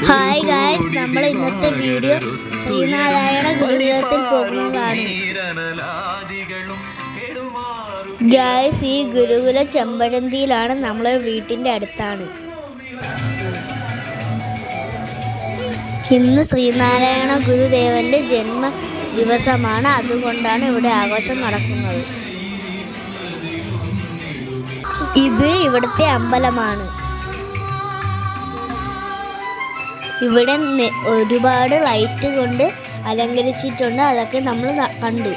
Hi guys, നമ്മൾ ഇന്നത്തെ video Sreenarayana ഗുരുകുലത്തിൽ പോകുന്നതാണ്. ഗായ്സ്, ഈ ഗുരുകുല ചെമ്പഴന്തിയിലാണ്, നമ്മളെ വീട്ടിൻ്റെ അടുത്താണ്. ഇന്ന് ശ്രീനാരായണ ഗുരുദേവന്റെ ജന്മ ദിവസമാണ്, അതുകൊണ്ടാണ് ഇവിടെ ആഘോഷം നടക്കുന്നത്. ഇത് ഇവിടുത്തെ അമ്പലമാണ്. ഇവിടെ ഒരുപാട് ലൈറ്റ് കൊണ്ട് അലങ്കരിച്ചിട്ടുണ്ട്, അതൊക്കെ നമ്മൾ കണ്ടു.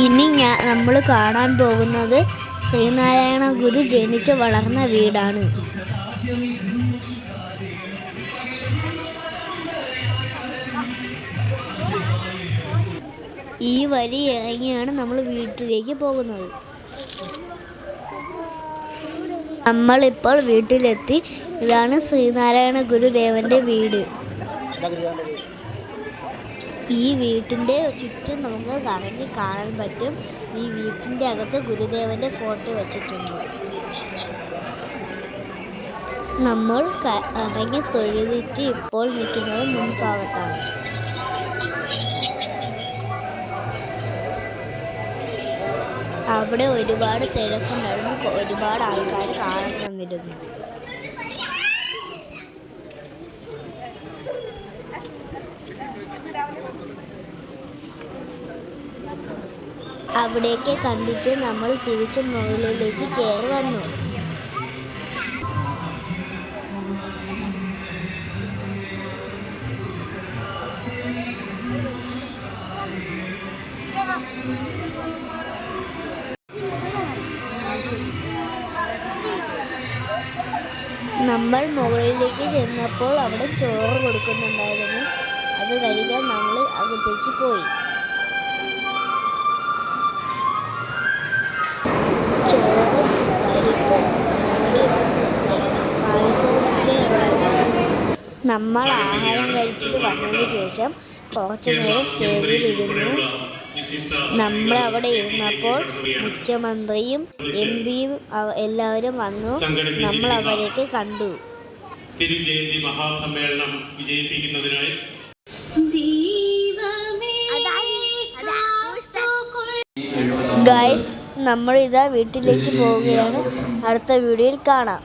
ഇനി നമ്മൾ കാണാൻ പോകുന്നത് ശ്രീനാരായണ ഗുരു ജനിച്ച് വളർന്ന വീടാണ്. ഈ വഴി ഇറങ്ങിയാണ് നമ്മൾ വീട്ടിലേക്ക് പോകുന്നത്. നമ്മളിപ്പോൾ വീട്ടിലെത്തി. ഇതാണ് ശ്രീനാരായണ ഗുരുദേവന്റെ വീട്. ഈ വീട്ടിൻ്റെ ചുറ്റും നമുക്ക് കറങ്ങി കാണാൻ പറ്റും. ഈ വീട്ടിൻ്റെ അകത്ത് ഗുരുദേവന്റെ ഫോട്ടോ വെച്ചിട്ടുണ്ട്. നമ്മൾ ഇറങ്ങി തൊഴുതിട്ട് ഇപ്പോൾ നിൽക്കുന്നത് മുൻഭാഗത്താണ്. അവിടെ ഒരുപാട് തിരക്കുണ്ടായിരുന്നു, ഒരുപാട് ആൾക്കാർ കാണാൻ വന്നിരുന്നു. അവിടേക്ക് കണ്ടിട്ട് നമ്മൾ തിരിച്ച് മുകളിലേക്ക് കയറി വന്നു. നമ്മൾ മുകളിലേക്ക് ചെന്നപ്പോൾ അവിടെ ചോറ് കൊടുക്കുന്നുണ്ടായിരുന്നു. അത് കഴിക്കാൻ നമ്മൾ അകത്തേക്ക് പോയി. ചോറും പരിപ്പും പായസവുമൊക്കെ ഉണ്ടായിരുന്നു. നമ്മൾ ആഹാരം കഴിച്ചിട്ട് വന്നതിന് ശേഷം കുറച്ചു നേരം സ്റ്റേജിലിരുന്നു. നമ്മളവിടെ ഇരുന്നപ്പോൾ മുഖ്യമന്ത്രിയും MP-യും എല്ലാവരും വന്നു. നമ്മൾ അവരെയൊക്കെ കണ്ടു. തിരുജയന്തി മഹാസമ്മേളനം വിജയിപ്പിക്കുന്നതിനായി ഗൈസ്, നമ്മൾ ഇതാ വീട്ടിലേക്ക് പോവുകയാണ്. അടുത്ത വീഡിയോയിൽ കാണാം.